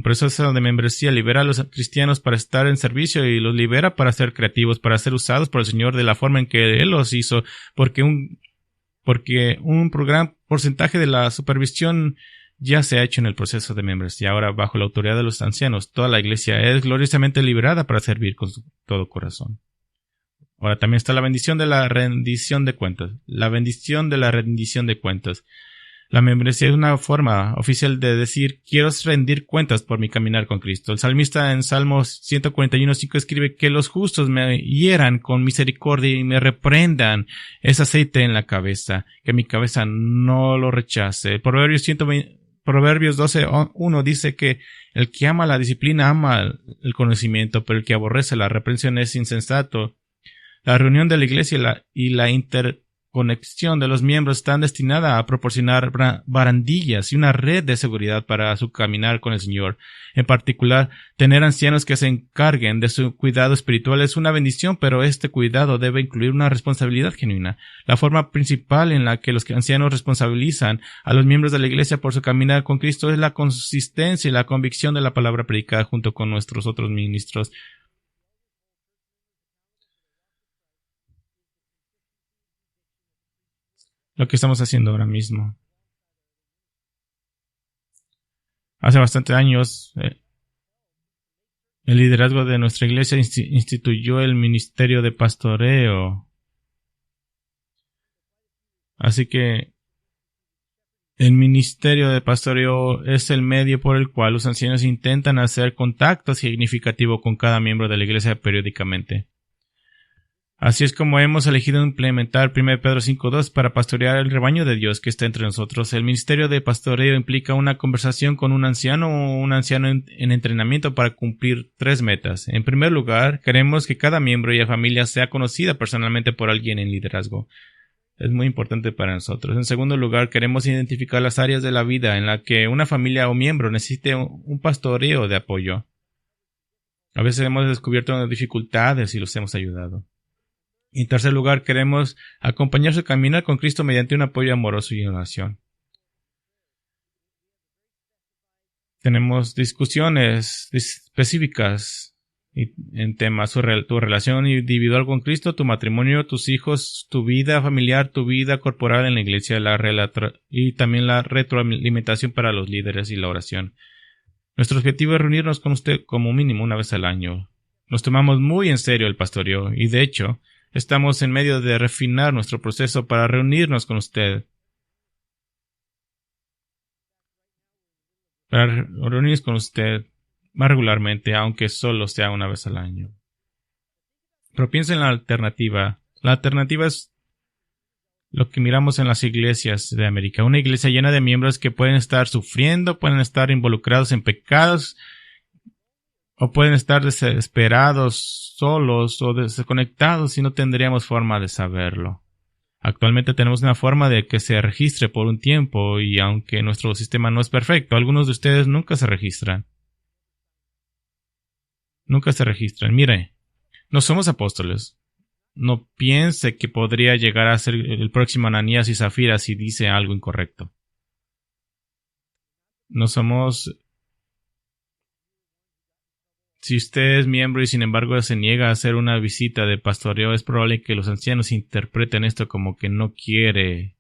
[SPEAKER 1] proceso de membresía libera a los cristianos para estar en servicio y los libera para ser creativos, para ser usados por el Señor de la forma en que Él los hizo, porque un gran porcentaje de la supervisión ya se ha hecho en el proceso de membresía. Ahora, bajo la autoridad de los ancianos, toda la iglesia es gloriosamente liberada para servir con todo corazón. Ahora también está la bendición de la rendición de cuentas. La bendición de la rendición de cuentas. La membresía es una forma oficial de decir, quiero rendir cuentas por mi caminar con Cristo. El salmista en Salmos 141:5 escribe que los justos me hieran con misericordia y me reprendan. Es aceite en la cabeza, que mi cabeza no lo rechace. El Proverbios Proverbios 12:1 dice que el que ama la disciplina ama el conocimiento, pero el que aborrece la reprensión es insensato. La reunión de la iglesia y la interconexión de los miembros están destinadas a proporcionar barandillas y una red de seguridad para su caminar con el Señor. En particular, tener ancianos que se encarguen de su cuidado espiritual es una bendición, pero este cuidado debe incluir una responsabilidad genuina. La forma principal en la que los ancianos responsabilizan a los miembros de la iglesia por su caminar con Cristo es la consistencia y la convicción de la palabra predicada junto con nuestros otros ministros. Lo que estamos haciendo ahora mismo. Hace bastantes años, el liderazgo de nuestra iglesia instituyó el ministerio de pastoreo. Así que el ministerio de pastoreo es el medio por el cual los ancianos intentan hacer contacto significativo con cada miembro de la iglesia periódicamente. Así es como hemos elegido implementar 1 Pedro 5:2 para pastorear el rebaño de Dios que está entre nosotros. El ministerio de pastoreo implica una conversación con un anciano o un anciano en entrenamiento para cumplir 3 metas. En primer lugar, queremos que cada miembro y la familia sea conocida personalmente por alguien en liderazgo. Es muy importante para nosotros. En segundo lugar, queremos identificar las áreas de la vida en las que una familia o miembro necesite un pastoreo de apoyo. A veces hemos descubierto dificultades y los hemos ayudado. En tercer lugar, queremos acompañar su caminar con Cristo mediante un apoyo amoroso y oración. Tenemos discusiones específicas en temas sobre tu relación individual con Cristo, tu matrimonio, tus hijos, tu vida familiar, tu vida corporal en la iglesia, y también la retroalimentación para los líderes y la oración. Nuestro objetivo es reunirnos con usted como mínimo una vez al año. Nos tomamos muy en serio el pastoreo y, de hecho, estamos en medio de refinar nuestro proceso para reunirnos con usted. Para reunirnos con usted más regularmente, aunque solo sea una vez al año. Pero piensa en la alternativa. La alternativa es lo que miramos en las iglesias de América. Una iglesia llena de miembros que pueden estar sufriendo, pueden estar involucrados en pecados, o pueden estar desesperados, solos o desconectados y no tendríamos forma de saberlo. Actualmente tenemos una forma de que se registre por un tiempo y aunque nuestro sistema no es perfecto, algunos de ustedes nunca se registran. Nunca se registran. Mire, no somos apóstoles. No piense que podría llegar a ser el próximo Ananías y Zafira si dice algo incorrecto. No somos... Si usted es miembro y sin embargo se niega a hacer una visita de pastoreo, es probable que los ancianos interpreten esto como que no quiere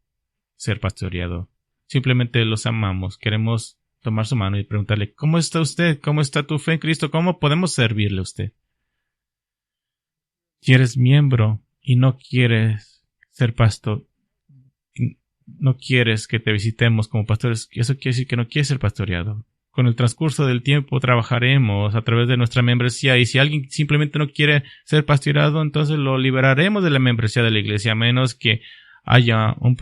[SPEAKER 1] ser pastoreado. Simplemente los amamos, queremos tomar su mano y preguntarle, ¿cómo está usted? ¿Cómo está tu fe en Cristo? ¿Cómo podemos servirle a usted? Si eres miembro y no quieres ser pastor, no quieres que te visitemos como pastores, eso quiere decir que no quieres ser pastoreado. Con el transcurso del tiempo trabajaremos a través de nuestra membresía y si alguien simplemente no quiere ser pastoreado, entonces lo liberaremos de la membresía de la iglesia a menos que haya un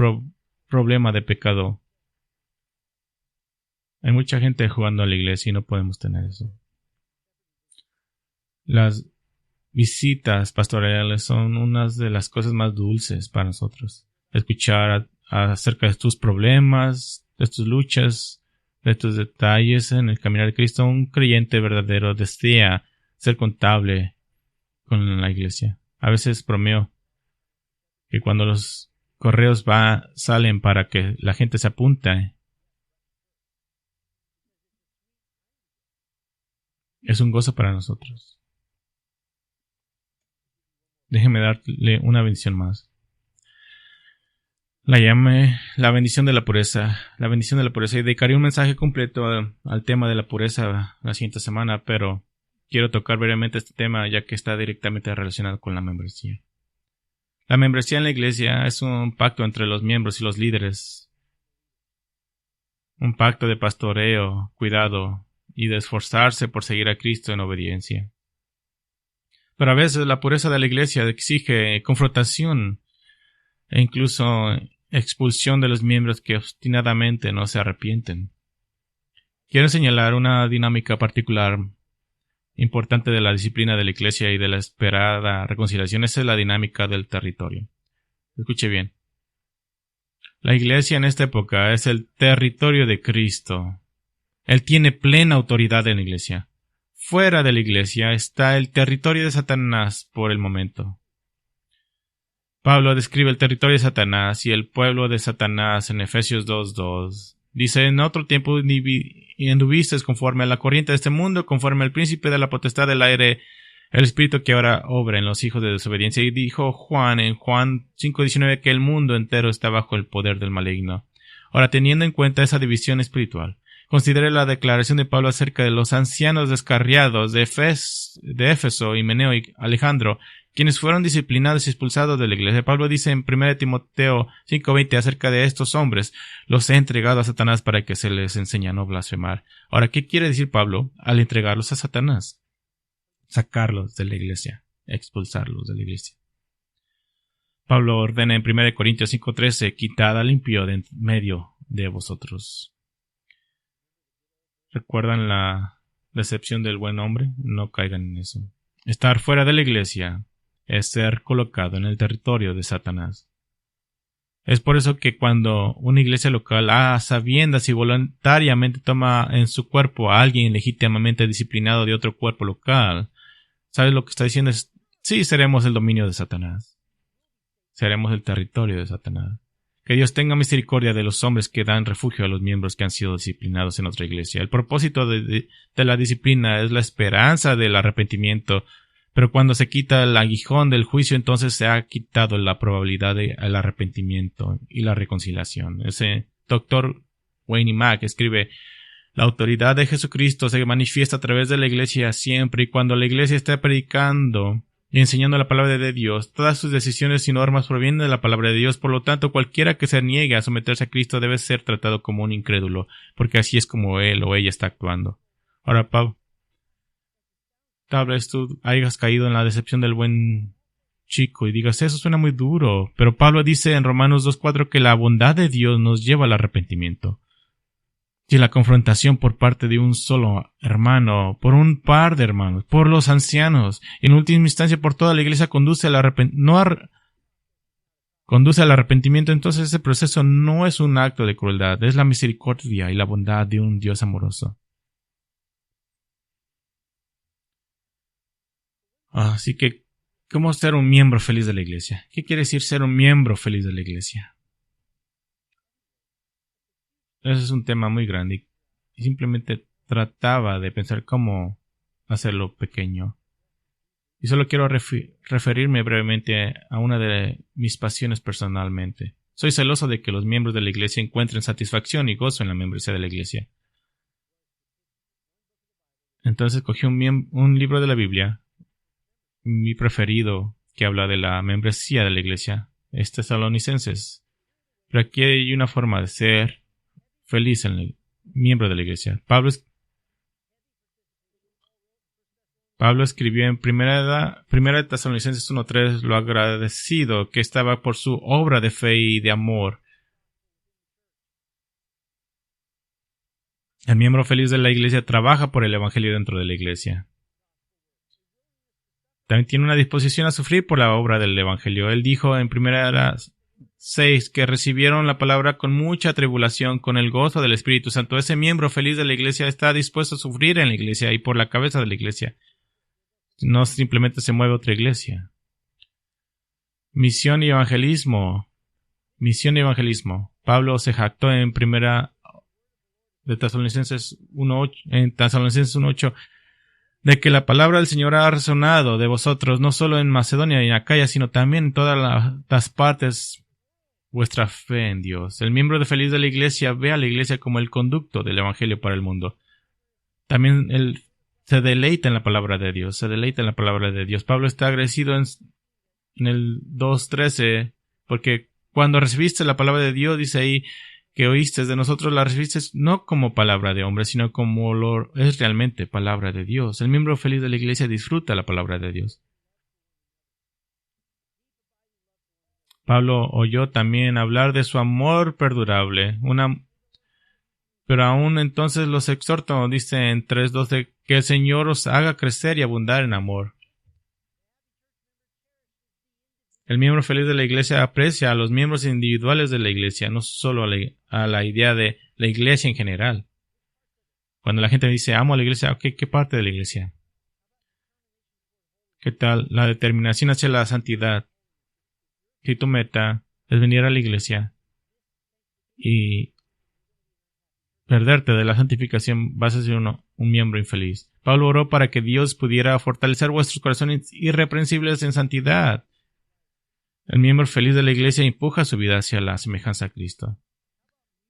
[SPEAKER 1] problema de pecado. Hay mucha gente jugando a la iglesia y no podemos tener eso. Las visitas pastorales son unas de las cosas más dulces para nosotros. Escuchar acerca de tus problemas, de tus luchas, de tus detalles en el caminar de Cristo. Un creyente verdadero desea ser contable con la iglesia. A veces bromeo que cuando los correos salen para que la gente se apunte, es un gozo para nosotros. Déjeme darle una bendición más. La llamé la bendición de la pureza. La bendición de la pureza. Y dedicaré un mensaje completo al tema de la pureza la siguiente semana, pero quiero tocar brevemente este tema ya que está directamente relacionado con la membresía. La membresía en la iglesia es un pacto entre los miembros y los líderes. Un pacto de pastoreo, cuidado y de esforzarse por seguir a Cristo en obediencia. Pero a veces la pureza de la iglesia exige confrontación e incluso expulsión de los miembros que obstinadamente no se arrepienten. Quiero señalar una dinámica particular importante de la disciplina de la Iglesia y de la esperada reconciliación. Esa es la dinámica del territorio. Escuche bien. La Iglesia en esta época es el territorio de Cristo. Él tiene plena autoridad en la Iglesia. Fuera de la Iglesia está el territorio de Satanás por el momento. Pablo describe el territorio de Satanás y el pueblo de Satanás en Efesios 2:2. Dice, en otro tiempo anduviste conforme a la corriente de este mundo, conforme al príncipe de la potestad del aire, el espíritu que ahora obra en los hijos de desobediencia. Y dijo Juan en Juan 5:19 que el mundo entero está bajo el poder del maligno. Ahora, teniendo en cuenta esa división espiritual, considere la declaración de Pablo acerca de los ancianos descarriados de Éfeso, Himeneo y Alejandro, quienes fueron disciplinados y expulsados de la iglesia. Pablo dice en 1 Timoteo 5:20 acerca de estos hombres, los he entregado a Satanás para que se les enseñe a no blasfemar. Ahora, ¿qué quiere decir Pablo al entregarlos a Satanás? Sacarlos de la iglesia, expulsarlos de la iglesia. Pablo ordena en 1 Corintios 5:13, quitad al impío de en medio de vosotros. ¿Recuerdan la decepción del buen hombre? No caigan en eso. Estar fuera de la iglesia es ser colocado en el territorio de Satanás. Es por eso que cuando una iglesia local, a sabiendas y voluntariamente toma en su cuerpo a alguien legítimamente disciplinado de otro cuerpo local, ¿sabes lo que está diciendo? Sí, seremos el dominio de Satanás. Seremos el territorio de Satanás. Que Dios tenga misericordia de los hombres que dan refugio a los miembros que han sido disciplinados en otra iglesia. El propósito de la disciplina es la esperanza del arrepentimiento, pero cuando se quita el aguijón del juicio, entonces se ha quitado la probabilidad del arrepentimiento y la reconciliación. Ese doctor Wayne Mack escribe, la autoridad de Jesucristo se manifiesta a través de la iglesia siempre, y cuando la iglesia está predicando y enseñando la palabra de Dios, todas sus decisiones y normas provienen de la palabra de Dios. Por lo tanto, cualquiera que se niegue a someterse a Cristo debe ser tratado como un incrédulo, porque así es como él o ella está actuando. Ahora, Pablo, tal vez tú hayas caído en la decepción del buen chico y digas, eso suena muy duro, pero Pablo dice en Romanos 2:4 que la bondad de Dios nos lleva al arrepentimiento. Si la confrontación por parte de un solo hermano, por un par de hermanos, por los ancianos, y en última instancia por toda la iglesia conduce al arrepentimiento, entonces ese proceso no es un acto de crueldad, es la misericordia y la bondad de un Dios amoroso. Así que, ¿cómo ser un miembro feliz de la iglesia? ¿Qué quiere decir ser un miembro feliz de la iglesia? Ese es un tema muy grande y simplemente trataba de pensar cómo hacerlo pequeño. Y solo quiero referirme brevemente a una de mis pasiones personalmente. Soy celoso de que los miembros de la iglesia encuentren satisfacción y gozo en la membresía de la iglesia. Entonces cogí un libro de la Biblia, mi preferido, que habla de la membresía de la iglesia, Tesalonicenses. Pero aquí hay una forma de ser feliz en el miembro de la iglesia. Pablo escribió en primera de Tesalonicenses 1:3 lo agradecido que estaba por su obra de fe y de amor. El miembro feliz de la iglesia trabaja por el evangelio dentro de la iglesia. También tiene una disposición a sufrir por la obra del evangelio. Él dijo en 1:6 que recibieron la palabra con mucha tribulación, con el gozo del Espíritu Santo. Ese miembro feliz de la iglesia está dispuesto a sufrir en la iglesia y por la cabeza de la iglesia. No simplemente se mueve otra iglesia. Misión y evangelismo. Pablo se jactó en primera de Tesalonicenses 1:8 de que la palabra del Señor ha resonado de vosotros, no solo en Macedonia y en Acaya, sino también en todas las partes, vuestra fe en Dios. El miembro feliz de la iglesia ve a la iglesia como el conducto del evangelio para el mundo. También él se deleita en la palabra de Dios, Pablo está agradecido en el 2:13, porque cuando recibiste la palabra de Dios, dice ahí, que oíste de nosotros, la recibiste no como palabra de hombre, sino como lo es realmente palabra de Dios. El miembro feliz de la iglesia disfruta la palabra de Dios. Pablo oyó también hablar de su amor perdurable, Pero aún entonces los exhorto, dice en 3:12, que el Señor os haga crecer y abundar en amor. El miembro feliz de la iglesia aprecia a los miembros individuales de la iglesia, no solo a la idea de la iglesia en general. Cuando la gente dice, amo a la iglesia, ok, ¿qué parte de la iglesia? ¿Qué tal la determinación hacia la santidad? Si tu meta es venir a la iglesia y perderte de la santificación, vas a ser un miembro infeliz. Pablo oró para que Dios pudiera fortalecer vuestros corazones irreprensibles en santidad. El miembro feliz de la iglesia empuja su vida hacia la semejanza a Cristo.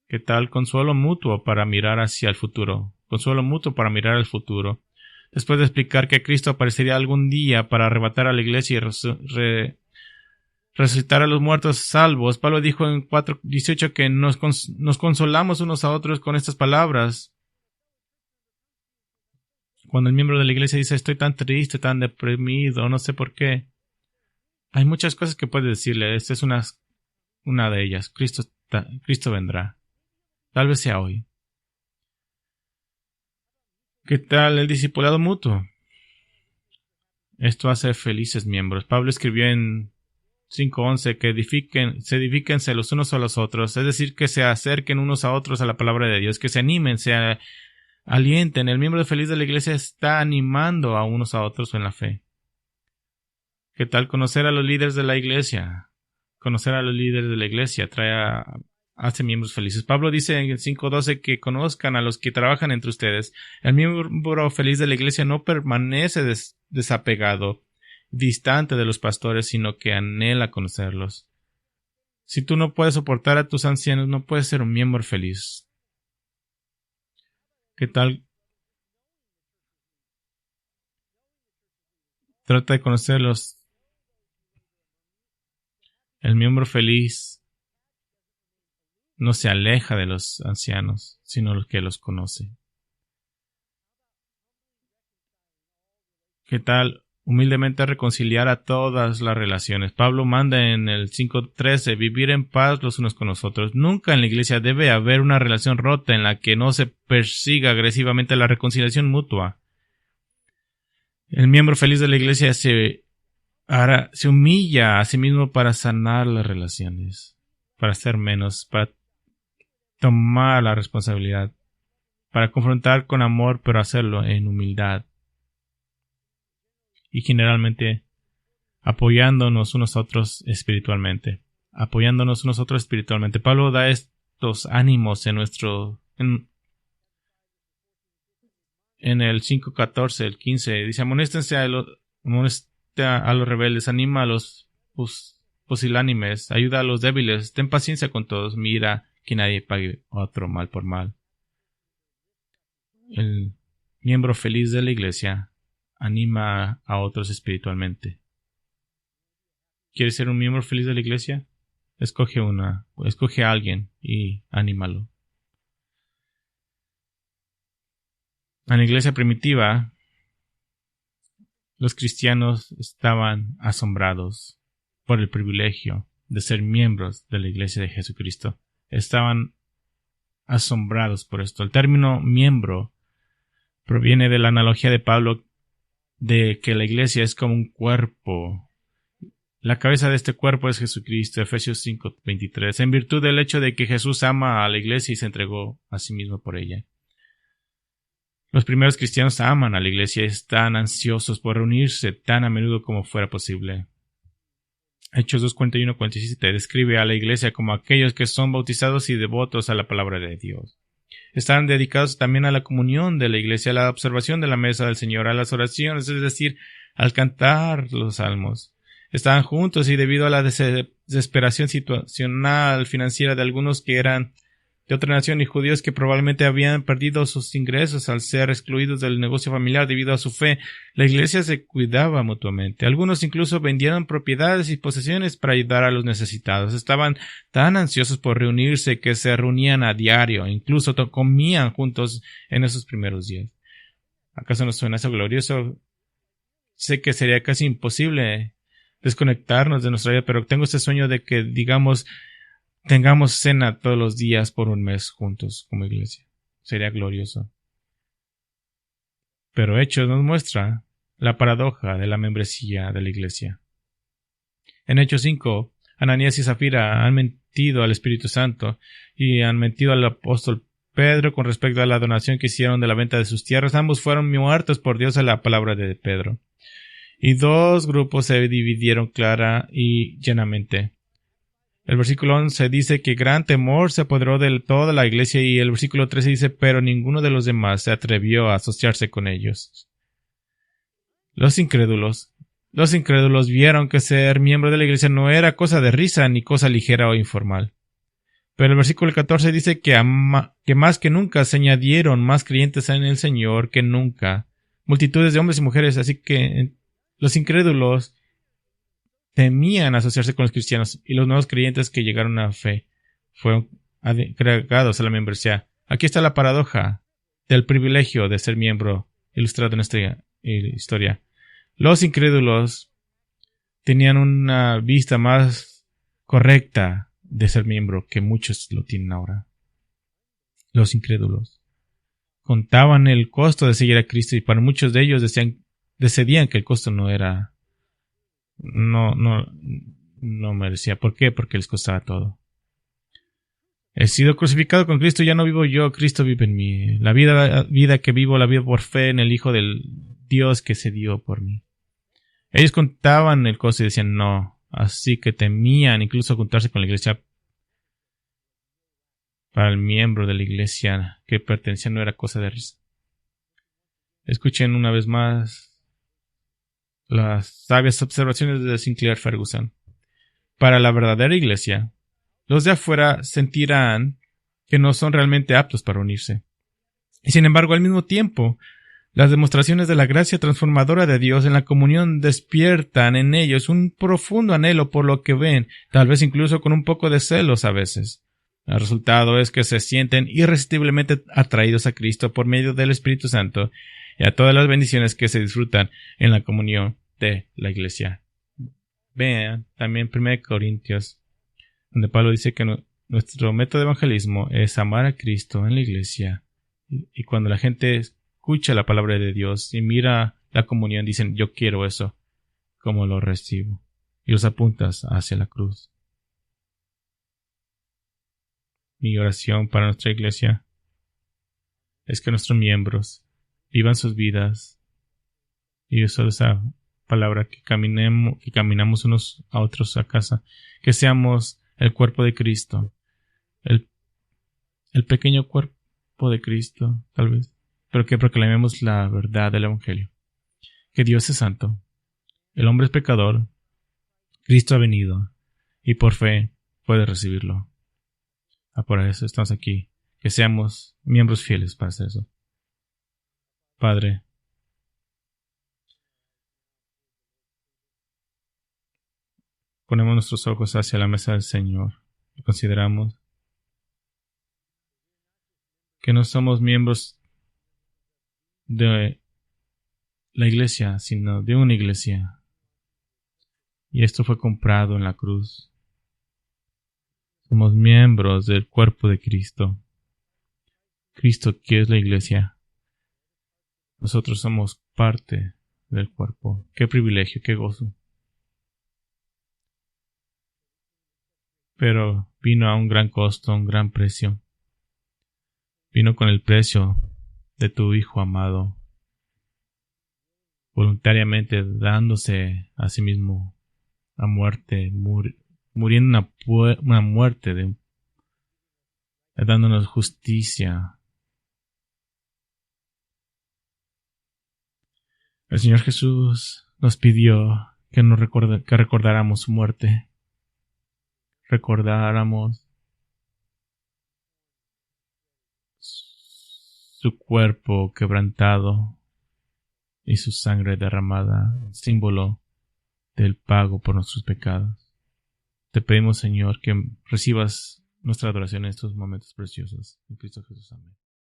[SPEAKER 1] ¿Qué tal consuelo mutuo para mirar hacia el futuro? Consuelo mutuo para mirar al futuro. Después de explicar que Cristo aparecería algún día para arrebatar a la iglesia y resucitar a los muertos salvos, Pablo dijo en 4:18 que nos consolamos unos a otros con estas palabras. Cuando el miembro de la iglesia dice, estoy tan triste, tan deprimido, no sé por qué, hay muchas cosas que puedes decirle. Esta es una de ellas. Cristo vendrá. Tal vez sea hoy. ¿Qué tal el discipulado mutuo? Esto hace felices miembros. Pablo escribió en 5:11 que se edifíquense los unos a los otros, es decir, que se acerquen unos a otros a la palabra de Dios, que se animen, se alienten. El miembro feliz de la iglesia está animando a unos a otros en la fe. ¿Qué tal conocer a los líderes de la iglesia? Conocer a los líderes de la iglesia hace miembros felices. Pablo dice en 5:12 que conozcan a los que trabajan entre ustedes. El miembro feliz de la iglesia no permanece desapegado, distante de los pastores, sino que anhela conocerlos. Si tú no puedes soportar a tus ancianos, no puedes ser un miembro feliz. ¿Qué tal? Trata de conocerlos. El miembro feliz no se aleja de los ancianos, sino los que los conoce. ¿Qué tal humildemente reconciliar a todas las relaciones? Pablo manda en el 5:13 vivir en paz los unos con los otros. Nunca en la iglesia debe haber una relación rota en la que no se persiga agresivamente la reconciliación mutua. El miembro feliz de la iglesia se humilla a sí mismo para sanar las relaciones, para ser menos, para tomar la responsabilidad, para confrontar con amor, pero hacerlo en humildad. Y generalmente apoyándonos unos a otros espiritualmente. Pablo da estos ánimos en el 5:14, el 15. Dice, amoneste a los rebeldes, anima a los pusilánimes, ayuda a los débiles, ten paciencia con todos, mira que nadie pague otro mal por mal. El miembro feliz de la iglesia anima a otros espiritualmente. ¿Quieres ser un miembro feliz de la iglesia? Escoge a alguien y anímalo. En la iglesia primitiva, los cristianos estaban asombrados por el privilegio de ser miembros de la iglesia de Jesucristo. Estaban asombrados por esto. El término miembro proviene de la analogía de Pablo de que la iglesia es como un cuerpo. La cabeza de este cuerpo es Jesucristo, Efesios 5:23, en virtud del hecho de que Jesús ama a la iglesia y se entregó a sí mismo por ella. Los primeros cristianos aman a la iglesia y están ansiosos por reunirse tan a menudo como fuera posible. Hechos 2:41-47 describe a la iglesia como aquellos que son bautizados y devotos a la palabra de Dios. Están dedicados también a la comunión de la iglesia, a la observación de la mesa del Señor, a las oraciones, es decir, al cantar los salmos. Estaban juntos y debido a la desesperación situacional financiera de algunos que eran de otra nación y judíos que probablemente habían perdido sus ingresos al ser excluidos del negocio familiar debido a su fe, la iglesia se cuidaba mutuamente. Algunos incluso vendieron propiedades y posesiones para ayudar a los necesitados. Estaban tan ansiosos por reunirse que se reunían a diario, incluso comían juntos en esos primeros días. ¿Acaso nos suena eso glorioso? Sé que sería casi imposible desconectarnos de nuestra vida, pero tengo este sueño de que, tengamos cena todos los días por un mes juntos como iglesia. sería glorioso. Pero Hechos nos muestra la paradoja de la membresía de la iglesia. En Hechos 5, Ananías y Zafira han mentido al Espíritu Santo y han mentido al apóstol Pedro con respecto a la donación que hicieron de la venta de sus tierras. Ambos fueron muertos por Dios a la palabra de Pedro. Y dos grupos se dividieron clara y llanamente. El versículo 11 dice que gran temor se apoderó de toda la iglesia, y el versículo 13 dice, pero ninguno de los demás se atrevió a asociarse con ellos. Los incrédulos vieron que ser miembro de la iglesia no era cosa de risa ni cosa ligera o informal. Pero el versículo 14 dice que más que nunca se añadieron más creyentes en el Señor que nunca, multitudes de hombres y mujeres, así que los incrédulos temían asociarse con los cristianos, y los nuevos creyentes que llegaron a fe fueron agregados a la membresía. Aquí está la paradoja del privilegio de ser miembro, ilustrado en esta historia. Los incrédulos tenían una vista más correcta de ser miembro que muchos lo tienen ahora. Los incrédulos contaban el costo de seguir a Cristo, y para muchos de ellos decidían que el costo no merecía. ¿Por qué? Porque les costaba todo. He sido crucificado con Cristo, ya no vivo yo, Cristo vive en mí. La vida que vivo, la vivo por fe en el Hijo del Dios que se dio por mí. Ellos contaban el costo y decían no, así que temían incluso juntarse con la iglesia. Para el miembro de la iglesia que pertenecía no era cosa de risa. Escuchen una vez más las sabias observaciones de Sinclair Ferguson. Para la verdadera iglesia, los de afuera sentirán que no son realmente aptos para unirse. Y sin embargo, al mismo tiempo, las demostraciones de la gracia transformadora de Dios en la comunión despiertan en ellos un profundo anhelo por lo que ven, tal vez incluso con un poco de celos a veces. El resultado es que se sienten irresistiblemente atraídos a Cristo por medio del Espíritu Santo y a todas las bendiciones que se disfrutan en la comunión de la iglesia. Vean también 1 Corintios, donde Pablo dice que nuestro método de evangelismo es amar a Cristo en la iglesia, y cuando la gente escucha la palabra de Dios y mira la comunión, dicen yo quiero eso, como lo recibo, y los apuntas hacia la cruz. Mi oración para nuestra iglesia es que nuestros miembros vivan sus vidas, y eso es esa palabra, que caminamos unos a otros a casa, que seamos el cuerpo de Cristo, el pequeño cuerpo de Cristo, tal vez, pero que proclamemos la verdad del Evangelio, que Dios es santo, el hombre es pecador, Cristo ha venido, y por fe puede recibirlo. Por eso estamos aquí, que seamos miembros fieles para hacer eso. Padre, ponemos nuestros ojos hacia la mesa del Señor y consideramos que no somos miembros de la iglesia, sino de una iglesia. Y esto fue comprado en la cruz. Somos miembros del cuerpo de Cristo. Cristo, que es la iglesia. Nosotros somos parte del cuerpo. Qué privilegio, qué gozo. Pero vino a un gran costo, a un gran precio. Vino con el precio de tu Hijo amado, voluntariamente dándose a sí mismo a muerte, muriendo una muerte, dándonos justicia. El Señor Jesús nos pidió que recordáramos su muerte, recordáramos su cuerpo quebrantado y su sangre derramada, símbolo del pago por nuestros pecados. Te pedimos, Señor, que recibas nuestra adoración en estos momentos preciosos. En Cristo Jesús. Amén.